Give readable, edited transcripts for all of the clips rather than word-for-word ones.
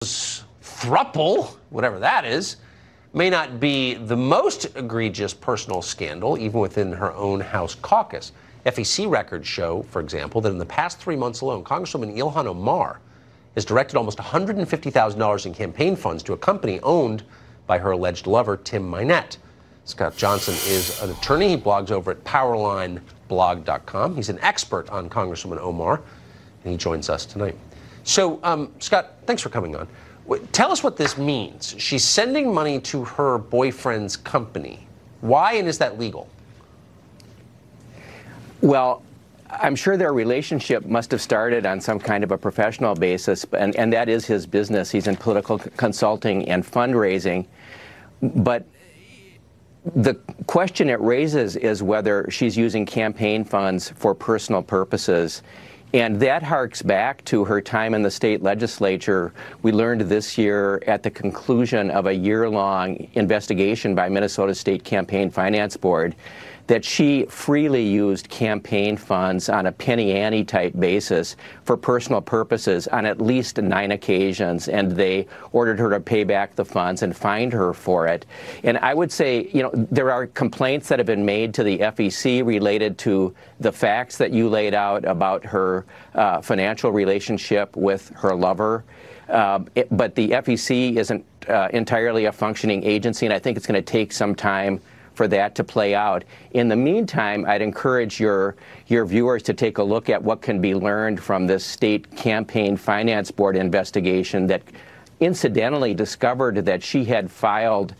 throuple, whatever that is, may not be the most egregious personal scandal, even within her own House caucus. FEC records show, for example, that in the past 3 months alone, Congresswoman Ilhan Omar has directed almost $150,000 in campaign funds to a company owned by her alleged lover, Tim Minette. Scott Johnson is an attorney. He blogs over at powerlineblog.com. He's an expert on Congresswoman Omar, and he joins us tonight. So, Scott, thanks for coming on. Tell us what this means. She's sending money to her boyfriend's company. Why, and is that legal? Well, I'm sure their relationship must have started on some kind of a professional basis, and that is his business. He's in political consulting and fundraising. But the question it raises is whether she's using campaign funds for personal purposes. And that harks back to her time in the state legislature. We learned this year at the conclusion of a year-long investigation by Minnesota State Campaign Finance Board that she freely used campaign funds on a penny ante type basis for personal purposes on at least 9 occasions, and they ordered her to pay back the funds and fined her for it. And I would say, you know, there are complaints that have been made to the FEC related to the facts that you laid out about her financial relationship with her lover. But the FEC isn't entirely a functioning agency, and I think it's going to take some time for that to play out. In the meantime, I'd encourage your viewers to take a look at what can be learned from this state campaign finance board investigation that incidentally discovered that she had filed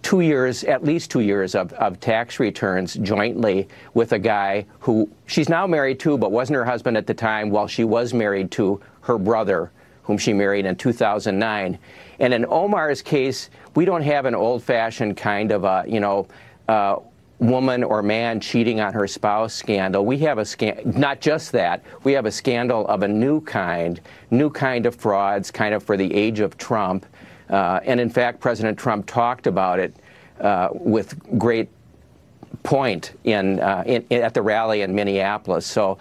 at least 2 years of tax returns jointly with a guy who she's now married to, but wasn't her husband at the time, while she was married to her brother, whom she married in 2009. And in Omar's case, we don't have an old-fashioned kind of a, woman or man cheating on her spouse scandal. We have not just that, we have a scandal of a new kind of frauds, kind of for the age of Trump. And in fact, President Trump talked about it with great point at the rally in Minneapolis. So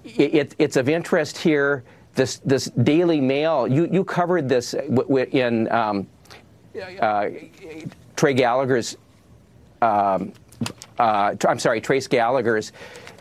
it's of interest here. This Daily Mail, you covered this in Trace Gallagher's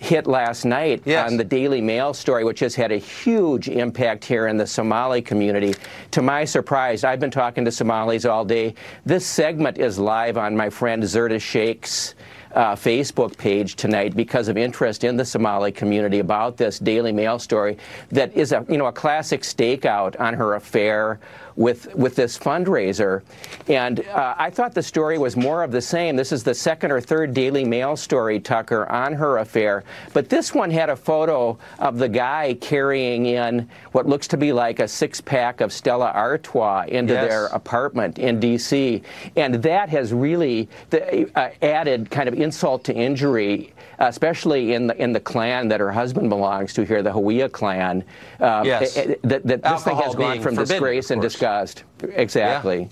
hit last night on the Daily Mail story, which has had a huge impact here in the Somali community. To my surprise, I've been talking to Somalis all day. This segment is live on my friend Zerda Sheikh's Facebook page tonight because of interest in the Somali community about this Daily Mail story that is a classic stakeout on her affair with this fundraiser. And I thought the story was more of the same. This is the second or third Daily Mail story, Tucker, on her affair. But this one had a photo of the guy carrying in what looks to be like a 6-pack of Stella Artois into their apartment in D.C. And that has really added kind of insult to injury, especially in the clan that her husband belongs to here, the Hawiya clan. That this thing has gone from disgrace and disgust. Exactly.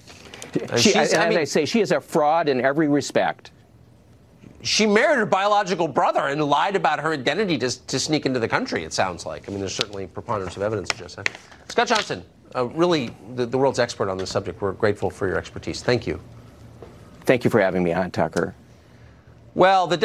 Yeah. As I say, she is a fraud in every respect. She married her biological brother and lied about her identity to sneak into the country, it sounds like. I mean, there's certainly preponderance of evidence to just that. Scott Johnson, really the world's expert on this subject. We're grateful for your expertise. Thank you. Thank you for having me on, Tucker. Well, the